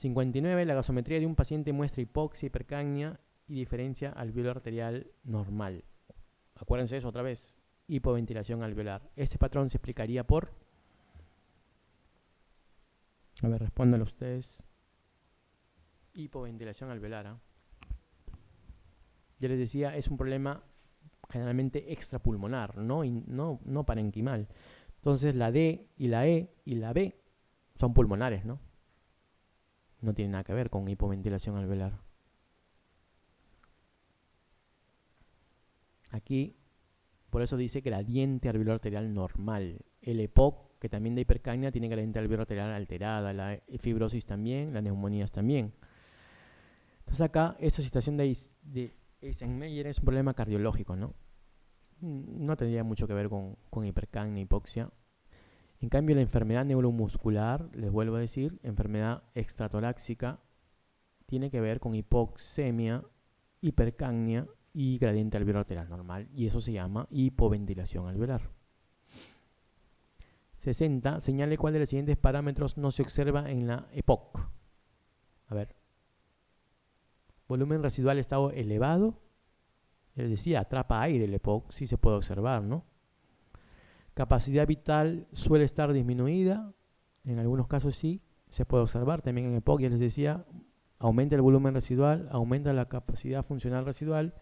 59. La gasometría de un paciente muestra hipoxia, hipercapnia y diferencia alveolar arterial normal. Acuérdense eso otra vez. Hipoventilación alveolar. Este patrón se explicaría por... A ver, respóndanlo ustedes. Hipoventilación alveolar. Ya les decía, es un problema generalmente extrapulmonar, no parenquimal. Entonces la D y la E y la B son pulmonares, ¿no? No tienen nada que ver con hipoventilación alveolar. Aquí, por eso dice gradiente alveolar arterial normal. El EPOC, que también da hipercapnia, tiene gradiente alveolar arterial alterada. La fibrosis también, las neumonías también. Entonces acá, esta situación de Eisenmenger es un problema cardiológico, ¿no? No tendría mucho que ver con hipercapnia, hipoxia. En cambio, la enfermedad neuromuscular, les vuelvo a decir, enfermedad extratorácica, tiene que ver con hipoxemia, hipercapnia y gradiente alveolar arterial normal, y eso se llama hipoventilación alveolar. 60. Señale cuál de los siguientes parámetros no se observa en la EPOC. A ver. Volumen residual estado elevado. Les decía, atrapa aire el EPOC, sí se puede observar, ¿no? Capacidad vital suele estar disminuida. En algunos casos sí, se puede observar. También en EPOC, ya les decía, aumenta el volumen residual, aumenta la capacidad funcional residual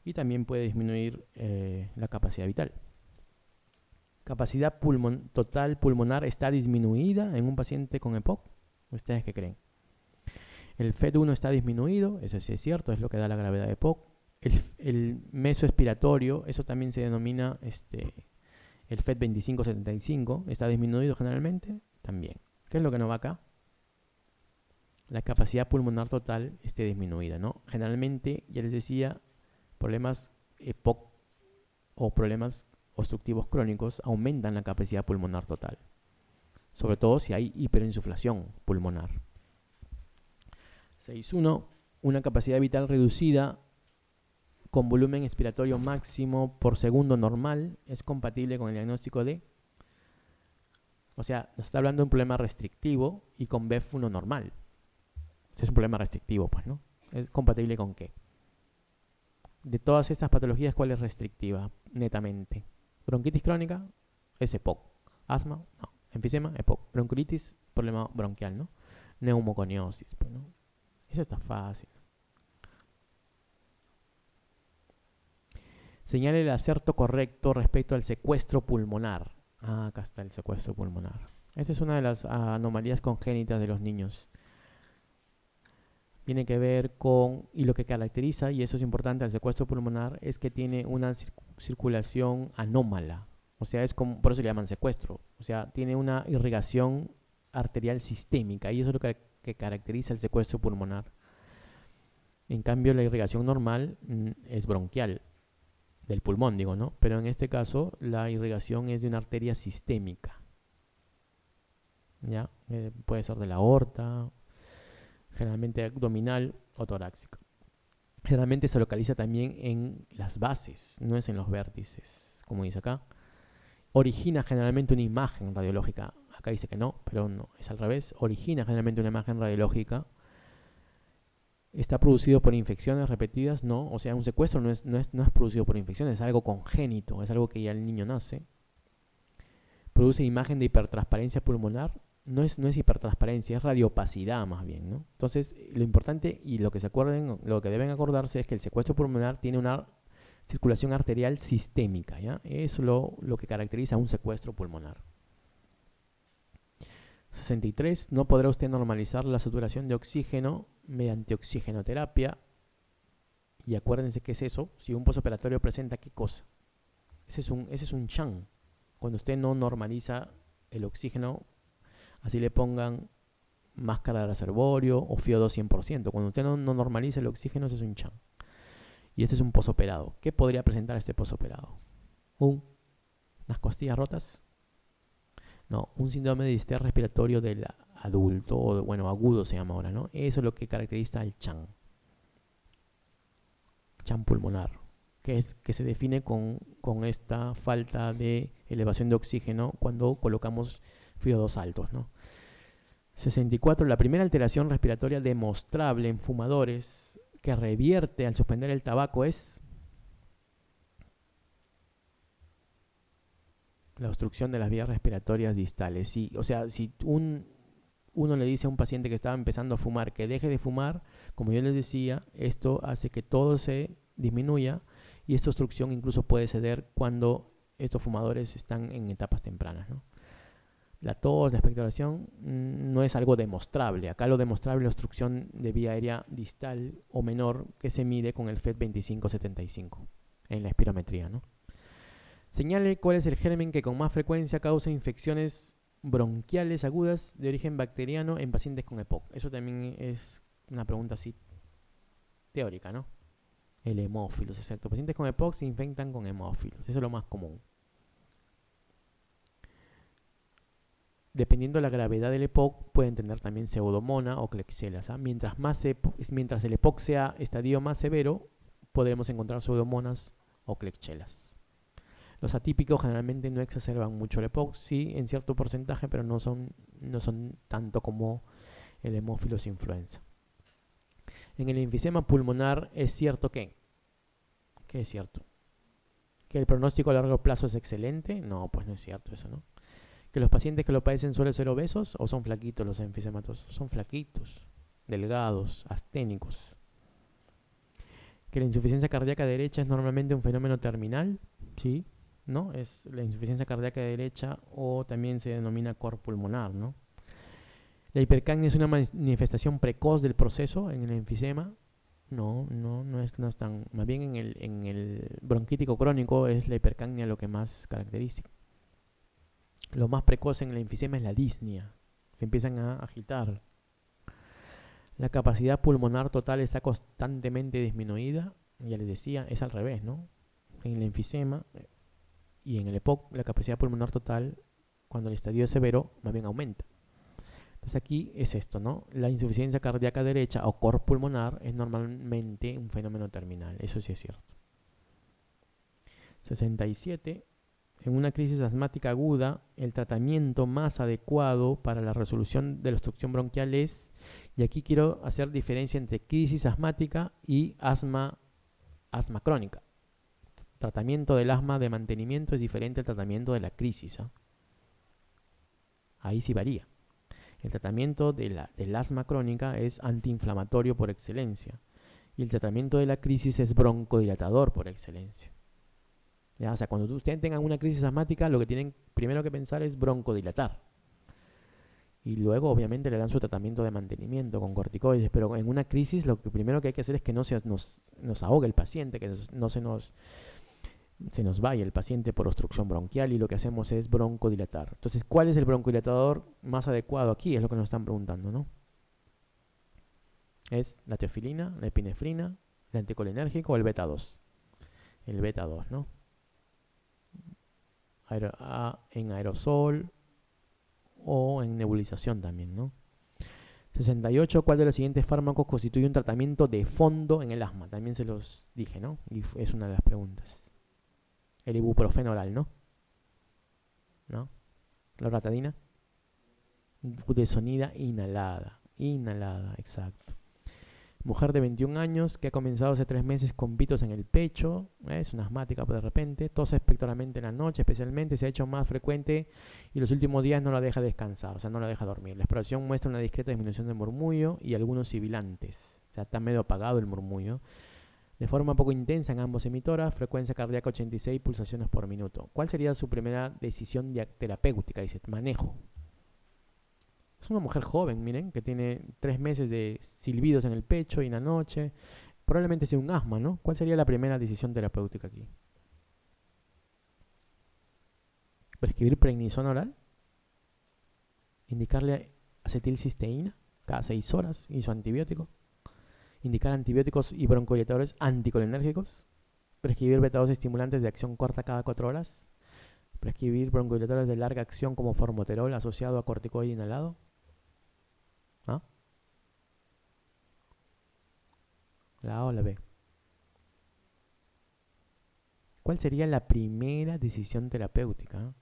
y también puede disminuir la capacidad vital. Capacidad total pulmonar está disminuida en un paciente con EPOC. ¿Ustedes qué creen? El FET1 está disminuido, eso sí es cierto, es lo que da la gravedad de EPOC. El meso expiratorio, eso también se denomina el FET 25-75, está disminuido generalmente también. ¿Qué es lo que no va acá? La capacidad pulmonar total esté disminuida, ¿no? Generalmente, ya les decía, problemas EPOC o problemas obstructivos crónicos aumentan la capacidad pulmonar total, sobre todo si hay hiperinsuflación pulmonar. 6.1. Una capacidad vital reducida con volumen expiratorio máximo por segundo normal es compatible con el diagnóstico de... O sea, nos está hablando de un problema restrictivo y con BEF1 normal. Este es un problema restrictivo, pues, ¿no? ¿Es compatible con qué? De todas estas patologías, ¿cuál es restrictiva? Netamente. Bronquitis crónica, es EPOC. Asma, no. Enfisema, EPOC. Bronquitis, problema bronquial, ¿no? Neumoconiosis, pues, ¿no? Eso está fácil. Señale el acerto correcto respecto al secuestro pulmonar. Ah, acá está el secuestro pulmonar. Esta es una de las anomalías congénitas de los niños. Tiene que ver con, y lo que caracteriza, y eso es importante al secuestro pulmonar, es que tiene una circulación anómala. O sea, es como, por eso le llaman secuestro. O sea, tiene una irrigación arterial sistémica, y eso es lo que caracteriza el secuestro pulmonar. En cambio, la irrigación normal es bronquial, del pulmón, digo, ¿no? Pero en este caso, la irrigación es de una arteria sistémica. ¿Ya? Puede ser de la aorta, generalmente abdominal o torácica. Generalmente se localiza también en las bases, no es en los vértices, como dice acá. Origina generalmente una imagen radiológica. Acá dice que no, pero no, es al revés. Origina generalmente una imagen radiológica. ¿Está producido por infecciones repetidas? No, o sea, un secuestro no es producido por infecciones, es algo congénito, es algo que ya el niño nace. Produce imagen de hipertransparencia pulmonar. No es hipertransparencia, es radiopacidad más bien, ¿no? Entonces, lo importante y lo que se acuerden, lo que deben acordarse es que el secuestro pulmonar tiene una circulación arterial sistémica, ¿ya? Eso es lo que caracteriza a un secuestro pulmonar. 63. No podrá usted normalizar la saturación de oxígeno mediante oxigenoterapia. Y acuérdense qué es eso. Si un postoperatorio presenta qué cosa. Ese es un CHAN. Cuando usted no normaliza el oxígeno, así le pongan máscara de reservorio o FiO2 100%. Cuando usted no normaliza el oxígeno, ese es un CHAN. Y este es un posoperado. ¿Qué podría presentar este posoperado? ¿Unas costillas rotas? No, un síndrome de distrés respiratorio del adulto, o bueno, agudo se llama ahora, ¿no? Eso es lo que caracteriza al CHAN. CHAN pulmonar, que se define con esta falta de elevación de oxígeno cuando colocamos FiO2 altos, ¿no? 64. La primera alteración respiratoria demostrable en fumadores que revierte al suspender el tabaco es la obstrucción de las vías respiratorias distales. Sí, o sea, si uno le dice a un paciente que estaba empezando a fumar que deje de fumar, como yo les decía, esto hace que todo se disminuya y esta obstrucción incluso puede ceder cuando estos fumadores están en etapas tempranas, ¿no? La tos, la expectoración no es algo demostrable. Acá lo demostrable es la obstrucción de vía aérea distal o menor que se mide con el FET 2575 en la espirometría, ¿no? Señale cuál es el germen que con más frecuencia causa infecciones bronquiales agudas de origen bacteriano en pacientes con EPOC. Eso también es una pregunta así teórica, ¿no? El hemófilos, exacto. Pacientes con EPOC se infectan con hemófilos. Eso es lo más común. Dependiendo de la gravedad del EPOC, pueden tener también pseudomonas o Klebsiella. ¿Ah? Mientras el EPOC sea estadio más severo, podremos encontrar pseudomonas o Klebsiella. Los atípicos generalmente no exacerban mucho el EPOC, sí, en cierto porcentaje, pero no son tanto como el hemófilos influenza. En el enfisema pulmonar es cierto que, ¿qué es cierto? ¿Que el pronóstico a largo plazo es excelente? No, pues no es cierto eso, ¿no? ¿Que los pacientes que lo padecen suelen ser obesos o son flaquitos los enfisematosos? Son flaquitos, delgados, asténicos. ¿Que la insuficiencia cardíaca derecha es normalmente un fenómeno terminal? Sí, ¿no? Es la insuficiencia cardíaca derecha o también se denomina cor pulmonar, ¿no? ¿La hipercapnia es una manifestación precoz del proceso en el enfisema? No es tan... Más bien en el bronquítico crónico es la hipercapnia lo que más característico. Lo más precoz en el enfisema es la disnea. Se empiezan a agitar. La capacidad pulmonar total está constantemente disminuida. Ya les decía, es al revés, ¿no? En el enfisema y en el EPOC, la capacidad pulmonar total, cuando el estadio es severo, más bien aumenta. Entonces aquí es esto, ¿no? La insuficiencia cardíaca derecha o cor pulmonar es normalmente un fenómeno terminal. Eso sí es cierto. 67. En una crisis asmática aguda, el tratamiento más adecuado para la resolución de la obstrucción bronquial es, y aquí quiero hacer diferencia entre crisis asmática y asma crónica. Tratamiento del asma de mantenimiento es diferente al tratamiento de la crisis, ¿eh? Ahí sí varía. El tratamiento del asma crónica es antiinflamatorio por excelencia y el tratamiento de la crisis es broncodilatador por excelencia. ¿Ya? O sea, cuando ustedes tengan una crisis asmática, lo que tienen primero que pensar es broncodilatar. Y luego, obviamente, le dan su tratamiento de mantenimiento con corticoides. Pero en una crisis, lo que primero que hay que hacer es que no nos ahogue el paciente, que no se nos vaya el paciente por obstrucción bronquial. Y lo que hacemos es broncodilatar. Entonces, ¿cuál es el broncodilatador más adecuado aquí? Es lo que nos están preguntando, ¿no? Es la teofilina, la epinefrina, el anticolinérgico o el beta 2. El beta 2, ¿no? En aerosol o en nebulización también, ¿no? 68. ¿Cuál de los siguientes fármacos constituye un tratamiento de fondo en el asma? También se los dije, ¿no? Y es una de las preguntas. El ibuprofeno oral, ¿no? ¿No? La loratadina. Budesonida inhalada. Inhalada, exacto. Mujer de 21 años que ha comenzado hace 3 meses con pitos en el pecho, es una asmática de repente, tose expectoramente en la noche especialmente, se ha hecho más frecuente y los últimos días no la deja descansar, o sea, no la deja dormir. La exploración muestra una discreta disminución del murmullo y algunos sibilantes, o sea, está medio apagado el murmullo. De forma poco intensa en ambos emitoras, frecuencia cardíaca 86 pulsaciones por minuto. ¿Cuál sería su primera decisión terapéutica? Dice, manejo. Es una mujer joven, miren, que tiene 3 meses de silbidos en el pecho y en la noche. Probablemente sea un asma, ¿no? ¿Cuál sería la primera decisión terapéutica aquí? Prescribir prednisona oral. Indicarle acetilcisteína cada 6 horas y su antibiótico. Indicar antibióticos y broncodilatadores anticolinérgicos. Prescribir beta-2 estimulantes de acción corta cada 4 horas. Prescribir broncodilatadores de larga acción como formoterol asociado a corticoide inhalado. ¿Ah? La A o la B. ¿Cuál sería la primera decisión terapéutica?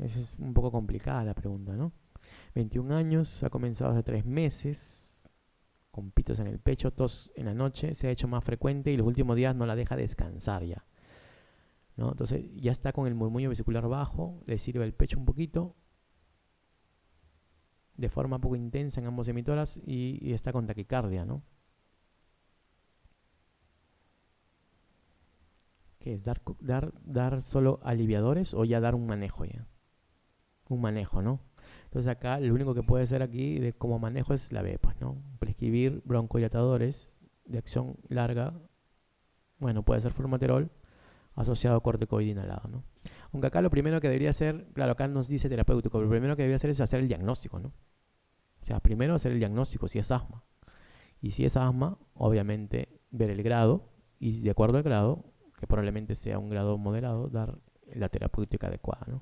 Esa es un poco complicada la pregunta, ¿no? 21 años, ha comenzado hace 3 meses, con pitos en el pecho, tos en la noche, se ha hecho más frecuente y los últimos días no la deja descansar ya, ¿no? Entonces ya está con el murmullo vesicular bajo, le sirve el pecho un poquito, de forma poco intensa en ambos emitoras y está con taquicardia, ¿no? ¿Qué es? ¿Dar solo aliviadores o ya dar un manejo ya? Un manejo, ¿no? Entonces acá lo único que puede hacer aquí de como manejo es la B, pues, ¿no? Prescribir broncodilatadores de acción larga, bueno, puede ser formoterol asociado a corticoide inhalado, ¿no? Aunque acá lo primero que debería hacer, claro, acá nos dice terapéutico, lo primero que debería hacer es hacer el diagnóstico, ¿no? O sea, primero hacer el diagnóstico si es asma. Y si es asma, obviamente ver el grado y de acuerdo al grado, que probablemente sea un grado moderado, dar la terapéutica adecuada, ¿no?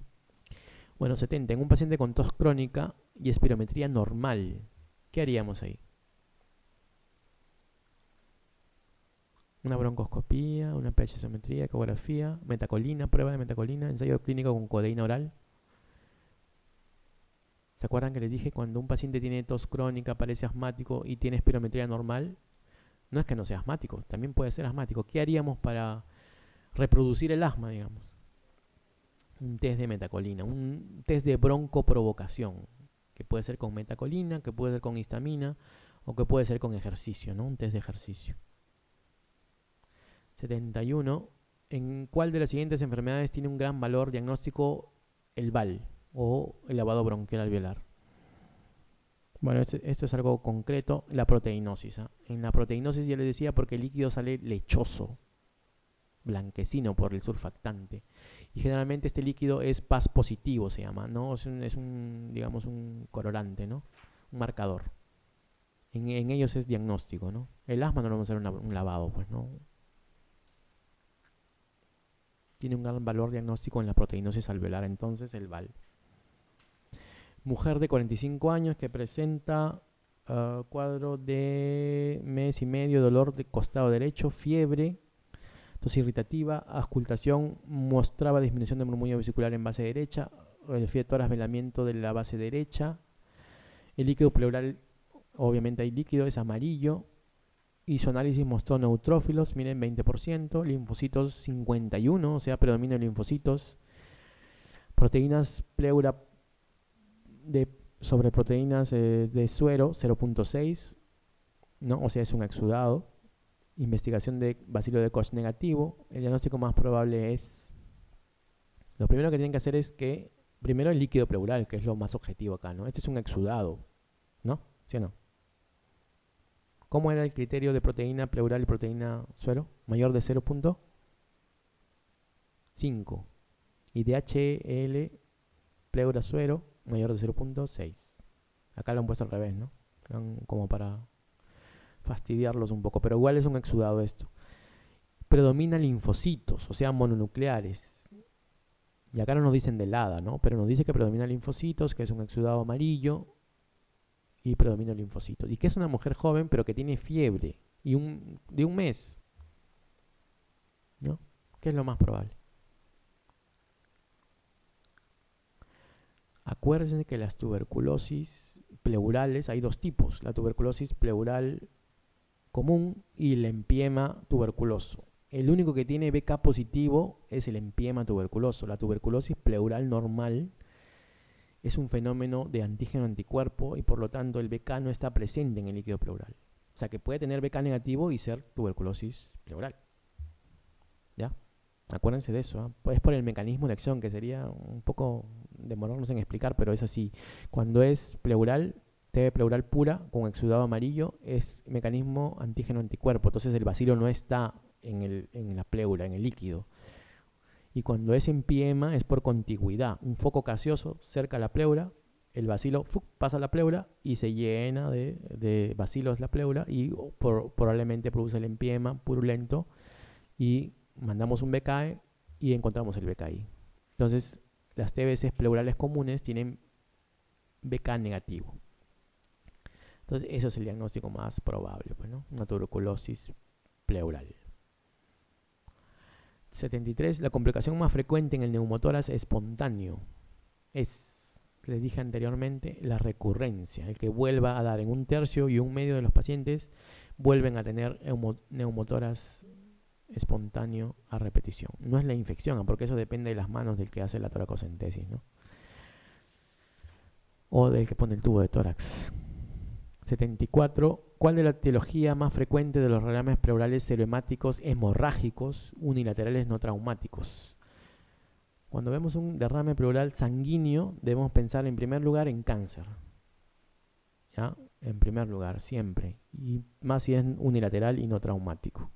Bueno, 70. En un paciente con tos crónica y espirometría normal, ¿qué haríamos ahí? Una broncoscopía, una pH-isometría, ecografía, metacolina, prueba de metacolina, ensayo clínico con codeína oral. ¿Se acuerdan que les dije cuando un paciente tiene tos crónica, parece asmático y tiene espirometría normal? No es que no sea asmático, también puede ser asmático. ¿Qué haríamos para reproducir el asma, digamos? Un test de metacolina, un test de broncoprovocación, que puede ser con metacolina, que puede ser con histamina o que puede ser con ejercicio, ¿no? Un test de ejercicio. 71. ¿En cuál de las siguientes enfermedades tiene un gran valor diagnóstico el VAL o el lavado bronquial alveolar? Bueno, esto es algo concreto, la proteinosis. ¿Eh? En la proteinosis ya les decía porque el líquido sale lechoso, blanquecino por el surfactante. Y generalmente este líquido es PAS positivo, se llama, ¿no? Es un digamos, un colorante, ¿no? Un marcador. En ellos es diagnóstico, ¿no? El asma no lo vamos a hacer un lavado, pues, ¿no? Tiene un gran valor diagnóstico en la proteinosis alveolar, entonces el VAL. Mujer de 45 años que presenta cuadro de mes y medio, dolor de costado derecho, fiebre, tos irritativa, auscultación, mostraba disminución del murmullo vesicular en base derecha, refiere velamiento de la base derecha, el líquido pleural, obviamente hay líquido, es amarillo, hizo análisis, mostró neutrófilos, miren 20%, linfocitos 51, o sea, predominio de linfocitos, proteínas pleura sobre proteínas de suero 0.6, ¿no? O sea, es un exudado. Investigación de bacilo de Koch negativo. El diagnóstico más probable es... Lo primero que tienen que hacer es que... Primero el líquido pleural, que es lo más objetivo acá, ¿no? Este es un exudado, ¿no? ¿Sí o no? ¿Cómo era el criterio de proteína pleural y proteína suero? Mayor de 0.5. Y DHL pleura suero mayor de 0.6. Acá lo han puesto al revés, ¿no? Como para fastidiarlos un poco, pero igual es un exudado esto. Predomina linfocitos, o sea, mononucleares. Y acá no nos dicen de helada, ¿no? Pero nos dice que predomina linfocitos, que es un exudado amarillo y predomina linfocitos. Y que es una mujer joven, pero que tiene fiebre y de un mes, ¿no? ¿Qué es lo más probable? Acuérdense que las tuberculosis pleurales, hay dos tipos, la tuberculosis pleural común y el empiema tuberculoso. El único que tiene BK positivo es el empiema tuberculoso. La tuberculosis pleural normal es un fenómeno de antígeno-anticuerpo y por lo tanto el BK no está presente en el líquido pleural. O sea que puede tener BK negativo y ser tuberculosis pleural. ¿Ya? Acuérdense de eso. ¿Eh? Es por el mecanismo de acción que sería un poco demorarnos en explicar, pero es así. Cuando es pleural, TB pleural pura con exudado amarillo, es mecanismo antígeno-anticuerpo. Entonces el bacilo no está en la pleura, en el líquido. Y cuando es empiema es por contigüidad. Un foco gaseoso cerca de la pleura, el bacilo pasa a la pleura y se llena de bacilos la pleura y probablemente produce el empiema purulento y mandamos un BKE y encontramos el BKI. Entonces, las TBC pleurales comunes tienen BK negativo. Entonces, eso es el diagnóstico más probable, pues, ¿no? Una tuberculosis pleural. 73. La complicación más frecuente en el neumotórax espontáneo. es, les dije anteriormente, la recurrencia. El que vuelva a dar en 1/3 y 1/2 de los pacientes vuelven a tener neumotórax espontáneo a repetición. No es la infección, porque eso depende de las manos del que hace la toracocentesis, ¿no? O del que pone el tubo de tórax. 74. ¿Cuál es la etiología más frecuente de los derrames pleurales ceremáticos hemorrágicos unilaterales no traumáticos? Cuando vemos un derrame pleural sanguíneo, debemos pensar en primer lugar en cáncer. ¿Ya? En primer lugar, siempre. Y más si es unilateral y no traumático.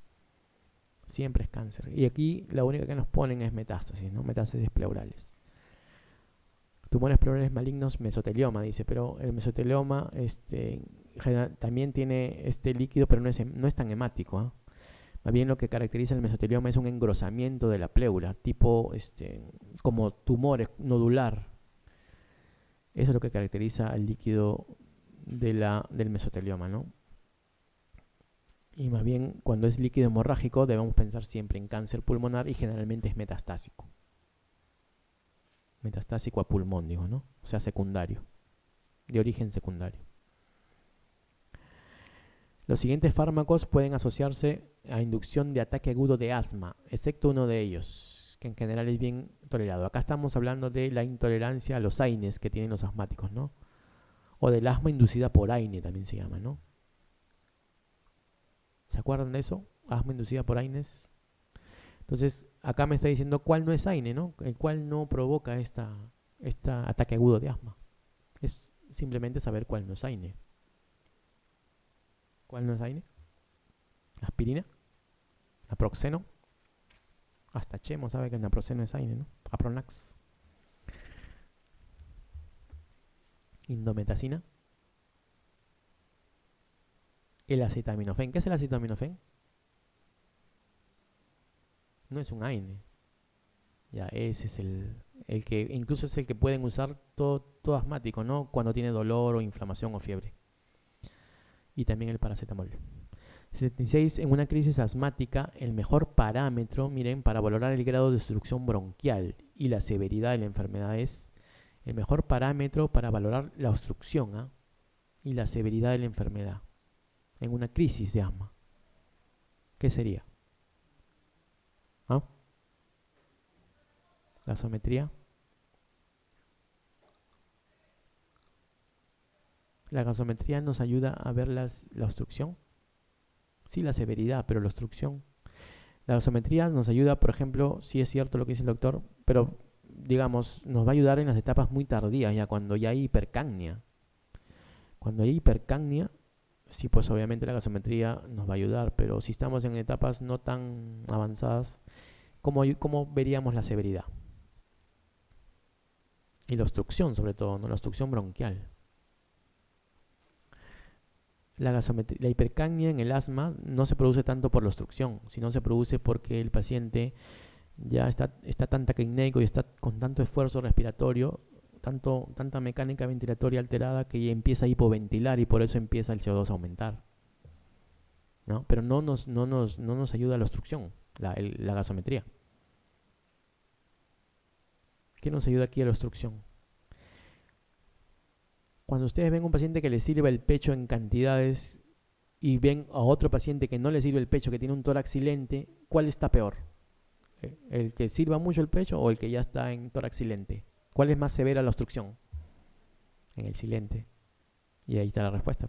Siempre es cáncer. Y aquí la única que nos ponen es metástasis, ¿no? Metástasis pleurales. Tumores pleurales malignos, mesotelioma, dice, pero el mesotelioma también tiene este líquido, pero no es tan hemático, ¿eh? Más bien lo que caracteriza el mesotelioma es un engrosamiento de la pleura, tipo como tumor nodular. Eso es lo que caracteriza el líquido del mesotelioma, ¿no? Y más bien, cuando es líquido hemorrágico, debemos pensar siempre en cáncer pulmonar y generalmente es metastásico. Metastásico a pulmón, digo, ¿no? O sea, secundario, de origen secundario. Los siguientes fármacos pueden asociarse a inducción de ataque agudo de asma, excepto uno de ellos, que en general es bien tolerado. Acá estamos hablando de la intolerancia a los AINES que tienen los asmáticos, ¿no? O del asma inducida por AINE también se llama, ¿no? ¿Se acuerdan de eso? Asma inducida por AINES. Entonces, acá me está diciendo cuál no es AINE, ¿no? El cual no provoca este ataque agudo de asma. Es simplemente saber cuál no es AINE. ¿Cuál no es AINE? Aspirina, naproxeno. Hasta Chemo sabe que el naproxeno es AINE, ¿no? Apronax. Indometacina. El acetaminofén. ¿Qué es el acetaminofén? No es un AINE. Ya, ese es el que, incluso es el que pueden usar todo asmático, ¿no? Cuando tiene dolor o inflamación o fiebre. Y también el paracetamol. 76. En una crisis asmática, el mejor parámetro, miren, para valorar el grado de obstrucción bronquial y la severidad de la enfermedad es el mejor parámetro para valorar la obstrucción y la severidad de la enfermedad en una crisis de asma. ¿Qué sería? Gasometría. La gasometría nos ayuda a ver la obstrucción. Sí, la severidad, pero la obstrucción. La gasometría nos ayuda, por ejemplo, sí es cierto lo que dice el doctor, pero digamos, nos va a ayudar en las etapas muy tardías, ya cuando ya hay hipercapnia. Cuando hay hipercapnia, sí, pues obviamente la gasometría nos va a ayudar, pero si estamos en etapas no tan avanzadas, ¿cómo veríamos la severidad? Y la obstrucción, sobre todo, ¿no? La obstrucción bronquial. La hipercapnia en el asma no se produce tanto por la obstrucción, sino se produce porque el paciente ya está tan taquicnéico y está con tanto esfuerzo respiratorio, tanta mecánica ventilatoria alterada que ya empieza a hipoventilar y por eso empieza el CO2 a aumentar, ¿no? Pero no nos ayuda la obstrucción, la gasometría. ¿Qué nos ayuda aquí a la obstrucción? Cuando ustedes ven a un paciente que le sirve el pecho en cantidades y ven a otro paciente que no le sirve el pecho, que tiene un tórax silente, ¿cuál está peor? ¿El que sirva mucho el pecho o el que ya está en tórax silente? ¿Cuál es más severa la obstrucción? En el silente. Y ahí está la respuesta.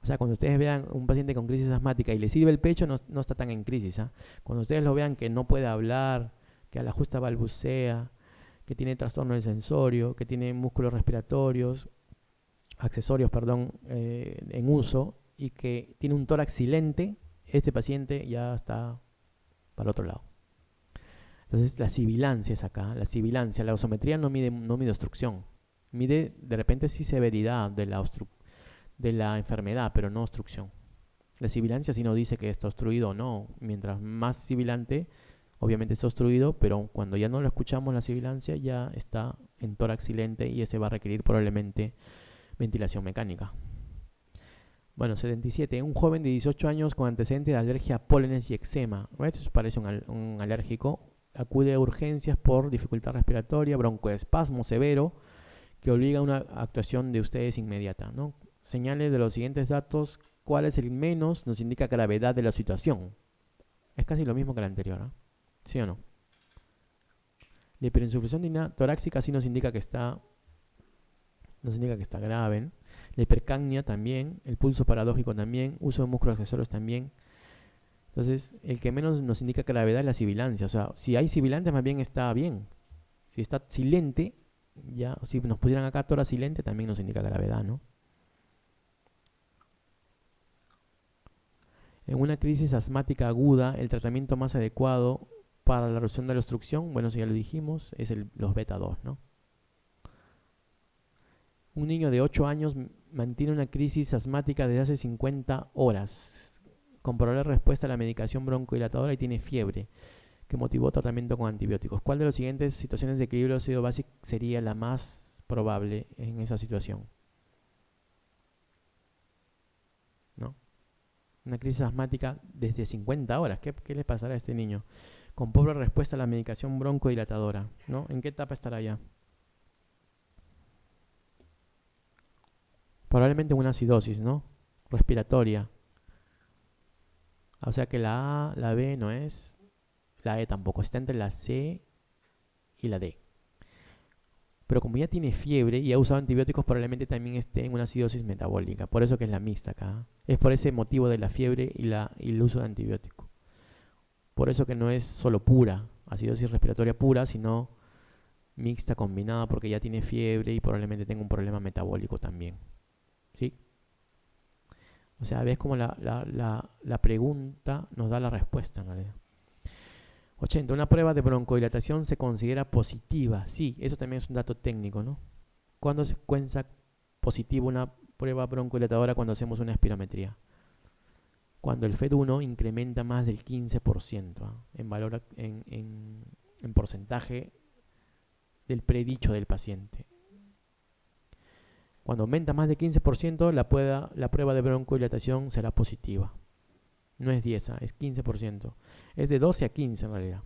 O sea, cuando ustedes vean un paciente con crisis asmática y le sirve el pecho, no está tan en crisis, ¿eh? Cuando ustedes lo vean que no puede hablar, que a la justa balbucea, que tiene trastorno del sensorio, que tiene músculos respiratorios, accesorios, en uso, y que tiene un tórax silente, este paciente ya está para el otro lado. Entonces la sibilancia es acá, la gasometría no mide obstrucción, mide de repente sí severidad de la enfermedad, pero no obstrucción. La sibilancia sí nos dice que está obstruido o no, mientras más sibilante, obviamente está obstruido, pero cuando ya no lo escuchamos la sibilancia ya está en tórax silente y ese va a requerir probablemente ventilación mecánica. Bueno, 77. Un joven de 18 años con antecedentes de alergia a pólenes y eczema. Esto parece un alérgico acude a urgencias por dificultad respiratoria, broncoespasmo severo, que obliga a una actuación de ustedes inmediata, ¿no? Señale de los siguientes datos cuál es el menos, nos indica gravedad de la situación. Es casi lo mismo que la anterior, ¿eh? ¿Sí o no? La hiperinsuficiencia torácica sí nos indica que está grave, ¿no? La hipercapnia también, el pulso paradójico también, uso de músculos accesorios también. Entonces, el que menos nos indica gravedad es la sibilancia. O sea, si hay sibilante, más bien está bien. Si está silente, ya, si nos pusieran acá tórax silente, también nos indica gravedad, ¿no? En una crisis asmática aguda, el tratamiento más adecuado para la reducción de la obstrucción, bueno, eso ya lo dijimos, es los beta 2, ¿no? Un niño de 8 años mantiene una crisis asmática desde hace 50 horas, con probable respuesta a la medicación broncodilatadora y tiene fiebre, que motivó tratamiento con antibióticos. ¿Cuál de las siguientes situaciones de equilibrio ácido básico sería la más probable en esa situación? ¿No? Una crisis asmática desde 50 horas. ¿Qué le pasará a este niño? Con pobre respuesta a la medicación broncodilatadora, ¿no? ¿En qué etapa estará ya? Probablemente una acidosis, ¿no? Respiratoria. O sea que la A, la B no es, la E tampoco. Está entre la C y la D. Pero como ya tiene fiebre y ha usado antibióticos, probablemente también esté en una acidosis metabólica. Por eso que es la mixta acá. Es por ese motivo de la fiebre y el uso de antibiótico. Por eso que no es solo pura, acidosis respiratoria pura, sino mixta combinada porque ya tiene fiebre y probablemente tenga un problema metabólico también. ¿Sí? O sea, ves como la pregunta nos da la respuesta en realidad. 80. Una prueba de broncodilatación se considera positiva. Sí, eso también es un dato técnico, ¿no? ¿Cuándo se cuenta positiva una prueba broncodilatadora cuando hacemos una espirometría? Cuando el FED1 incrementa más del 15%, ¿eh? En valor, en porcentaje del predicho del paciente. Cuando aumenta más de 15%, la prueba de broncodilatación será positiva. No es 10, es 15%. Es de 12 a 15 en realidad.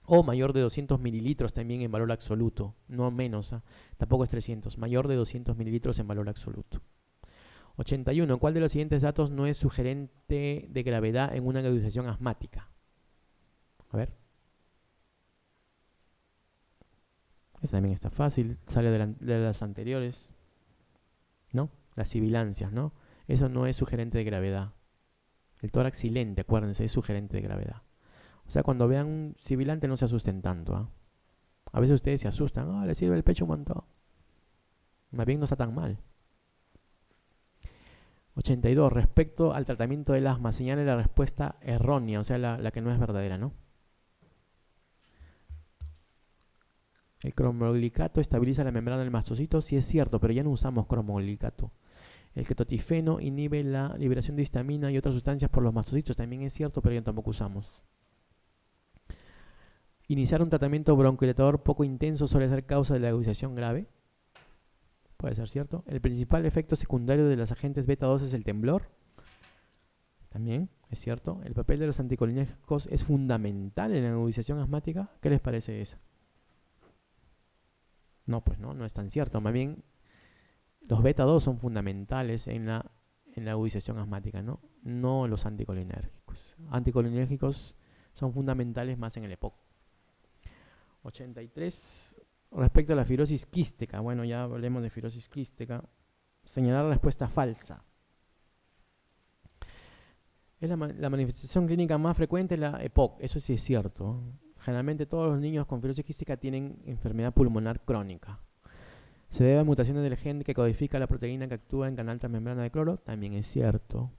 O mayor de 200 mililitros también en valor absoluto. No menos, tampoco es 300. Mayor de 200 mililitros en valor absoluto. 81. ¿Cuál de los siguientes datos no es sugerente de gravedad en una agudización asmática? A ver. Esta también está fácil. Sale de las anteriores. ¿No? Las sibilancias, ¿no? Eso no es sugerente de gravedad. El tórax silente, acuérdense, es sugerente de gravedad. O sea, cuando vean un sibilante no se asusten tanto, ¿eh? A veces ustedes se asustan, le sirve el pecho un montón. Más bien no está tan mal. 82. Respecto al tratamiento del asma, señale la respuesta errónea, o sea, la que no es verdadera, ¿no? El cromoglicato estabiliza la membrana del mastocito, sí es cierto, pero ya no usamos cromoglicato. El ketotifeno inhibe la liberación de histamina y otras sustancias por los mastocitos, también es cierto, pero ya tampoco usamos. Iniciar un tratamiento broncodilatador poco intenso suele ser causa de la agudización grave. Puede ser cierto. El principal efecto secundario de los agentes beta 2 es el temblor. También es cierto. El papel de los anticolinérgicos es fundamental en la agudización asmática. ¿Qué les parece eso? No, pues no es tan cierto. Más bien, los beta 2 son fundamentales en la agudización asmática, ¿no? No los anticolinérgicos. Anticolinérgicos son fundamentales más en el EPOC. 83. Respecto a la fibrosis quística, bueno, ya hablemos de fibrosis quística. Señalar la respuesta falsa. Es la manifestación clínica más frecuente la EPOC, eso sí es cierto. Generalmente todos los niños con fibrosis quística tienen enfermedad pulmonar crónica. Se debe a mutaciones del gen que codifica la proteína que actúa en canal transmembrana de cloro, también es cierto.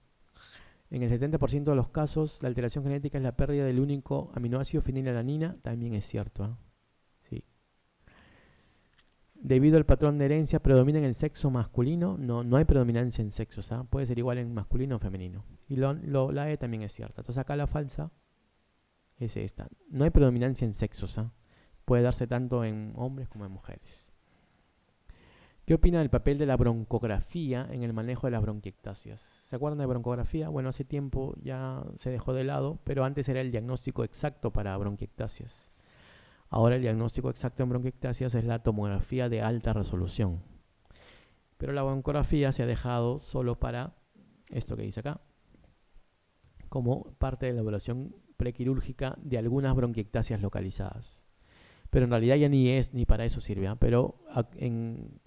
En el 70% de los casos, la alteración genética es la pérdida del único aminoácido fenilalanina, también es cierto. Sí. Debido al patrón de herencia, ¿predomina en el sexo masculino? No hay predominancia en sexos, puede ser igual en masculino o femenino. Y la E también es cierta. Entonces acá la falsa es esta. No hay predominancia en sexos, puede darse tanto en hombres como en mujeres. ¿Qué opina del papel de la broncografía en el manejo de las bronquiectasias? ¿Se acuerdan de broncografía? Bueno, hace tiempo ya se dejó de lado, pero antes era el diagnóstico exacto para bronquiectasias. Ahora el diagnóstico exacto en bronquiectasias es la tomografía de alta resolución. Pero la broncografía se ha dejado solo para esto que dice acá, como parte de la evaluación prequirúrgica de algunas bronquiectasias localizadas. Pero en realidad ya ni para eso sirve, ¿eh? Pero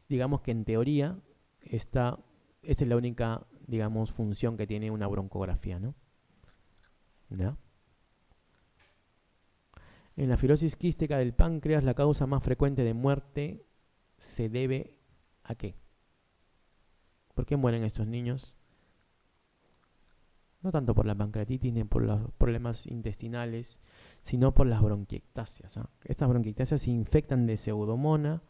digamos que en teoría esta es la única, digamos, función que tiene una broncografía, ¿no? ¿Ya? En la fibrosis quística del páncreas, la causa más frecuente de muerte se debe ¿a qué? ¿Por qué mueren estos niños? No tanto por la pancreatitis ni por los problemas intestinales, sino por las bronquiectasias, ¿eh? Estas bronquiectasias se infectan de pseudomonas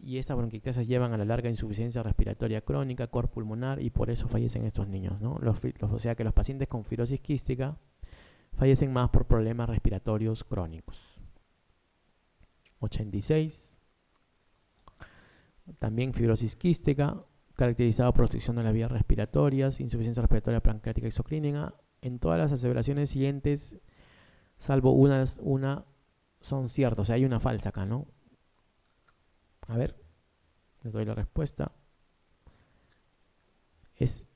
y estas bronquiectasias llevan a la larga insuficiencia respiratoria crónica, cor pulmonar, y por eso fallecen estos niños, ¿no? O sea que los pacientes con fibrosis quística fallecen más por problemas respiratorios crónicos. 86. También fibrosis quística, caracterizada por obstrucción de las vías respiratorias, insuficiencia respiratoria pancreática isoclínica. En todas las aseveraciones siguientes, salvo una son ciertas. O sea, hay una falsa acá, ¿no? A ver, les doy la respuesta. Es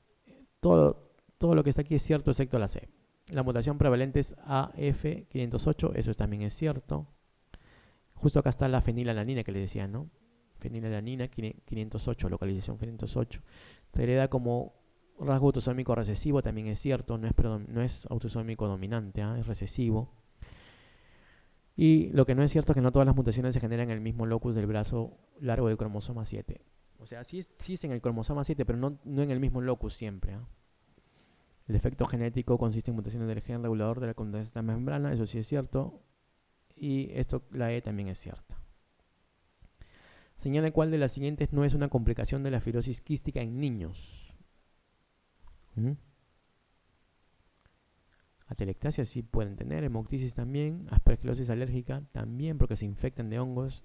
todo lo que está aquí es cierto excepto la C. La mutación prevalente es AF508, eso también es cierto. Justo acá está la fenilalanina que les decía, ¿no? Fenilalanina 508, localización 508. Se hereda como rasgo autosómico recesivo, también es cierto, no es autosómico dominante, ¿eh? Es recesivo. Y lo que no es cierto es que no todas las mutaciones se generan en el mismo locus del brazo largo del cromosoma 7. O sea, sí es en el cromosoma 7, pero no en el mismo locus siempre, ¿eh? El efecto genético consiste en mutaciones del gen regulador de la conducta de esta membrana, eso sí es cierto. Y esto, la E también es cierta. Señala cuál de las siguientes no es una complicación de la fibrosis quística en niños. Atelectasia sí pueden tener, hemoptisis también, aspergilosis alérgica también porque se infectan de hongos,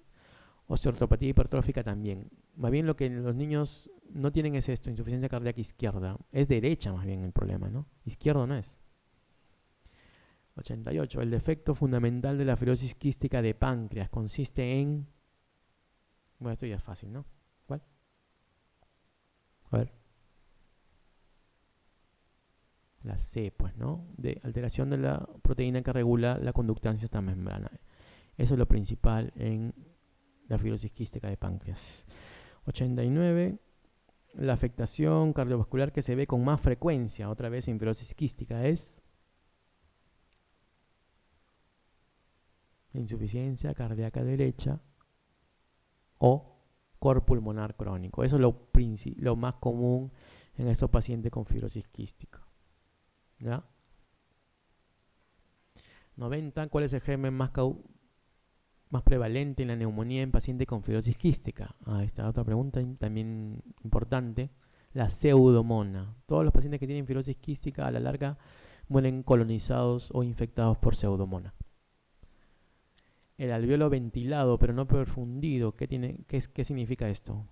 osteoartropatía hipertrófica también. Más bien lo que los niños no tienen es esto, insuficiencia cardíaca izquierda. Es derecha más bien el problema, ¿no? Izquierdo no es. 88. El defecto fundamental de la fibrosis quística de páncreas consiste en... Bueno, esto ya es fácil, ¿no? ¿Cuál? A ver. La C, pues, ¿no? De alteración de la proteína que regula la conductancia de esta membrana. Eso es lo principal en la fibrosis quística de páncreas. 89. La afectación cardiovascular que se ve con más frecuencia, otra vez en fibrosis quística, es insuficiencia cardíaca derecha o cor pulmonar crónico. Eso es lo más común en estos pacientes con fibrosis quística. ¿Ya? 90. ¿Cuál es el germen más prevalente en la neumonía en pacientes con fibrosis quística? Ahí está otra pregunta también importante. La pseudomona. Todos los pacientes que tienen fibrosis quística a la larga mueren colonizados o infectados por pseudomona. El alveolo ventilado pero no perfundido, ¿qué significa esto?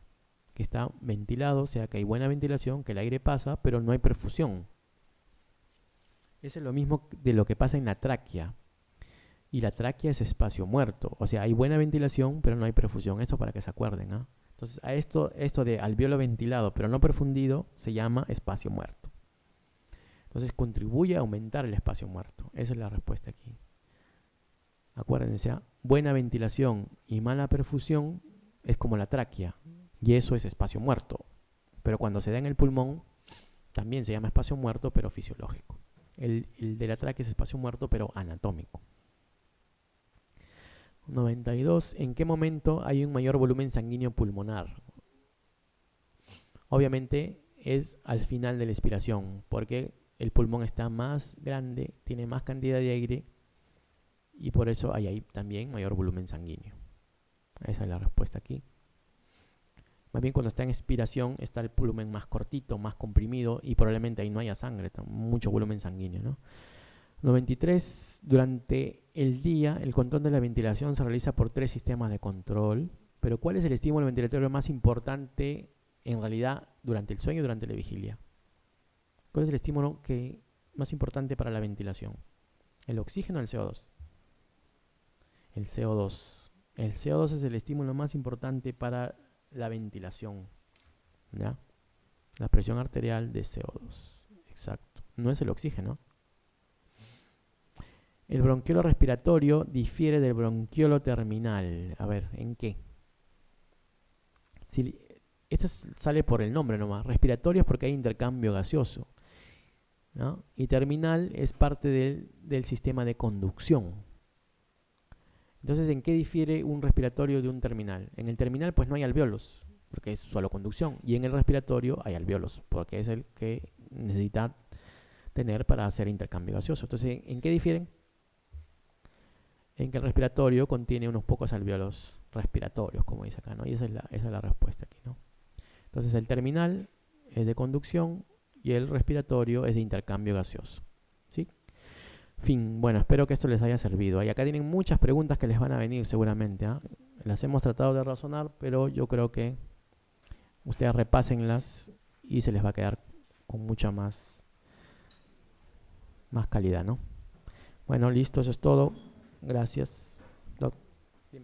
Que está ventilado, o sea que hay buena ventilación, que el aire pasa, pero no hay perfusión. Eso es lo mismo de lo que pasa en la tráquea. Y la tráquea es espacio muerto. O sea, hay buena ventilación, pero no hay perfusión. Esto para que se acuerden, ¿eh? Entonces, a esto de alveolo ventilado, pero no perfundido, se llama espacio muerto. Entonces, contribuye a aumentar el espacio muerto. Esa es la respuesta aquí. Acuérdense, buena ventilación y mala perfusión es como la tráquea. Y eso es espacio muerto. Pero cuando se da en el pulmón, también se llama espacio muerto, pero fisiológico. El de la tráquea es espacio muerto, pero anatómico. 92. ¿En qué momento hay un mayor volumen sanguíneo pulmonar? Obviamente es al final de la expiración, porque el pulmón está más grande, tiene más cantidad de aire y por eso hay ahí también mayor volumen sanguíneo. Esa es la respuesta aquí. Más bien cuando está en expiración está el volumen más cortito, más comprimido y probablemente ahí no haya sangre, mucho volumen sanguíneo, ¿no? 93. Durante el día, el control de la ventilación se realiza por 3 sistemas de control. Pero ¿cuál es el estímulo ventilatorio más importante en realidad durante el sueño y durante la vigilia? ¿Cuál es el estímulo más importante para la ventilación? ¿El oxígeno o el CO2? El CO2. El CO2 es el estímulo más importante para la ventilación, ¿ya? La presión arterial de CO2. Exacto. No es el oxígeno. El bronquiolo respiratorio difiere del bronquiolo terminal. A ver, ¿en qué? Si, esto sale por el nombre nomás. Respiratorio es porque hay intercambio gaseoso, ¿no? Y terminal es parte del sistema de conducción. Entonces, ¿en qué difiere un respiratorio de un terminal? En el terminal pues no hay alvéolos, porque es solo conducción. Y en el respiratorio hay alvéolos, porque es el que necesita tener para hacer intercambio gaseoso. Entonces, ¿en qué difieren? En que el respiratorio contiene unos pocos alvéolos respiratorios, como dice acá, ¿no? Y esa es la respuesta aquí, ¿no? Entonces, el terminal es de conducción y el respiratorio es de intercambio gaseoso, ¿sí? Fin, bueno, espero que esto les haya servido. Y acá tienen muchas preguntas que les van a venir seguramente, ¿eh? Las hemos tratado de razonar, pero yo creo que ustedes repásenlas y se les va a quedar con mucha más calidad, ¿no? Bueno, listo, eso es todo. Gracias.